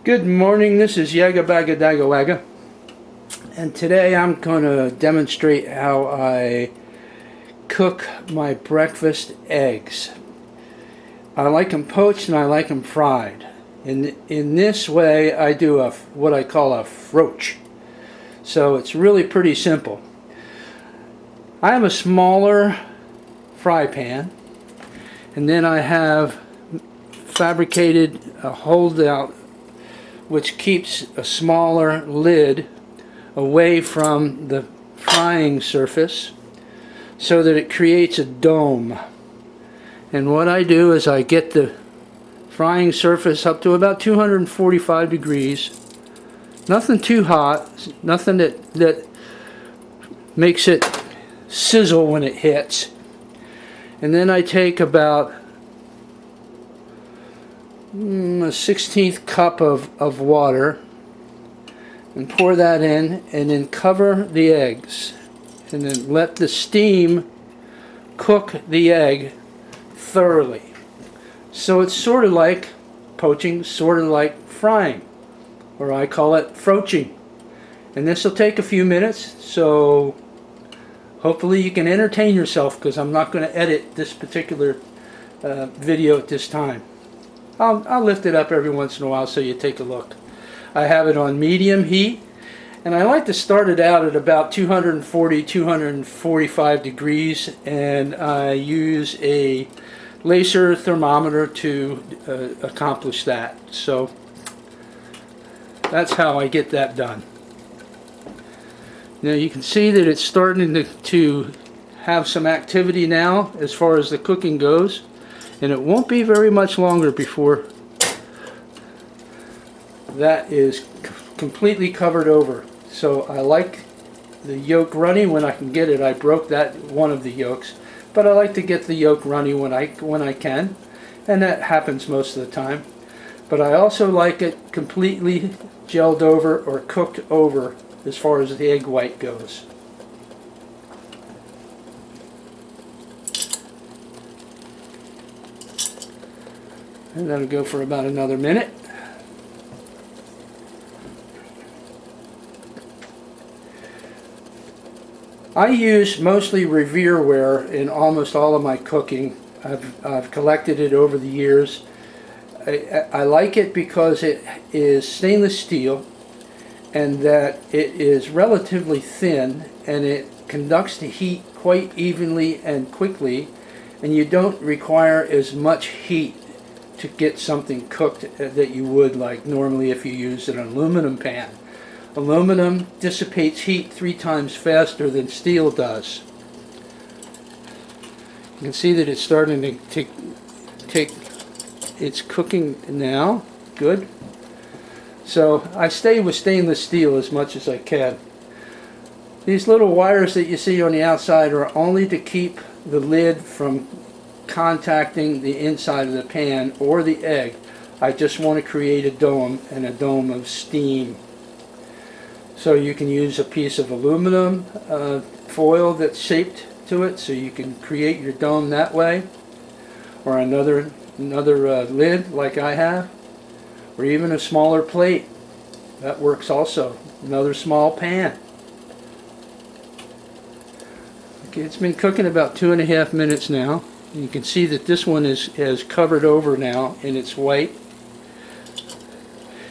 Good morning, this is Yaga Baga Daga Waga, and today I'm going to demonstrate how I cook my breakfast eggs. I like them poached and I like them fried. In this way I do what I call a froach. So it's really pretty simple. I have a smaller fry pan, and then I have fabricated a holdout which keeps a smaller lid away from the frying surface so that it creates a dome. And what I do is I get the frying surface up to about 245 degrees. Nothing too hot, nothing that makes it sizzle when it hits. And then I take about a 1/16 cup of water and pour that in, and then cover the eggs, and then let the steam cook the egg thoroughly. So it's sort of like poaching, sort of like frying, or I call it froaching. And this will take a few minutes, so hopefully you can entertain yourself, because I'm not going to edit this particular video at this time. I'll lift it up every once in a while so you take a look. I have it on medium heat, and I like to start it out at about 240-245 degrees, and I use a laser thermometer to accomplish that. So that's how I get that done. Now you can see that it's starting to have some activity now as far as the cooking goes. And it won't be very much longer before that is completely covered over. So I like the yolk runny when I can get it. I broke that one of the yolks, but I like to get the yolk runny when I can, and that happens most of the time. But I also like it completely gelled over or cooked over as far as the egg white goes. And that'll go for about another minute. I use mostly Revereware in almost all of my cooking. I've collected it over the years. I like it because it is stainless steel, and that it is relatively thin, and it conducts the heat quite evenly and quickly, and you don't require as much heat to get something cooked that you would like normally if you use an aluminum pan. Aluminum dissipates heat 3 times faster than steel does. You can see that it's starting to take it's cooking now. Good. So I stay with stainless steel as much as I can. These little wires that you see on the outside are only to keep the lid from contacting the inside of the pan or the egg. I just want to create a dome, and a dome of steam. So you can use a piece of aluminum foil that's shaped to it, so you can create your dome that way, or another lid like I have, or even a smaller plate. That works also. Another small pan. Okay, it's been cooking about 2.5 minutes now. You can see that this one has covered over now, and it's white.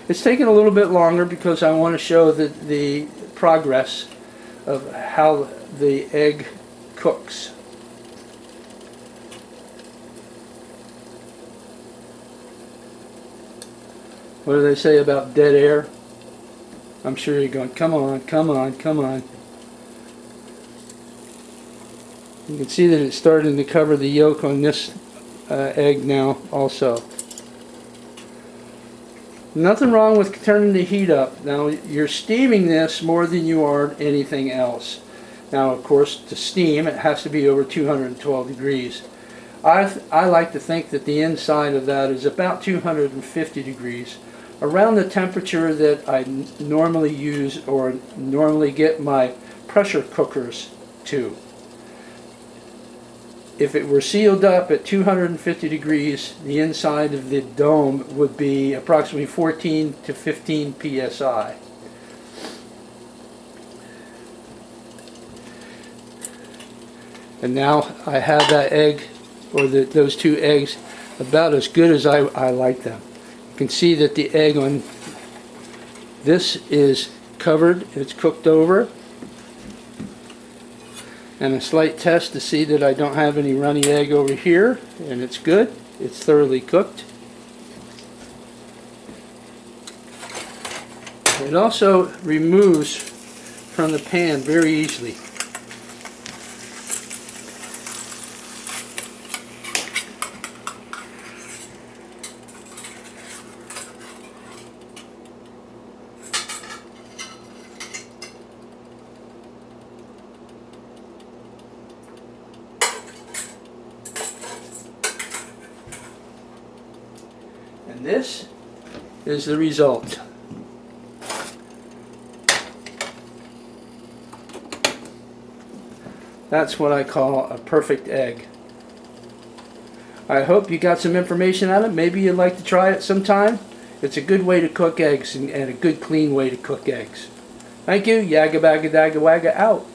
It's taken a little bit longer because I want to show the progress of how the egg cooks. What do they say about dead air? I'm sure you're going, come on, come on, come on. You can see that it's starting to cover the yolk on this egg now also. Nothing wrong with turning the heat up. Now you're steaming this more than you are anything else. Now of course to steam it has to be over 212 degrees. I like to think that the inside of that is about 250 degrees. Around the temperature that I normally use or normally get my pressure cookers to. if it were sealed up at 250 degrees, the inside of the dome would be approximately 14 to 15 psi. And now I have that egg, or those two eggs, about as good as I like them. You can see that the egg on this is covered, it's cooked over. And a slight test to see that I don't have any runny egg over here, and it's good. It's thoroughly cooked. It also removes from the pan very easily. And this is the result. That's what I call a perfect egg. I hope you got some information out of it. Maybe you'd like to try it sometime. It's a good way to cook eggs and a good clean way to cook eggs. Thank you. Yagga bagga dagga wagga out.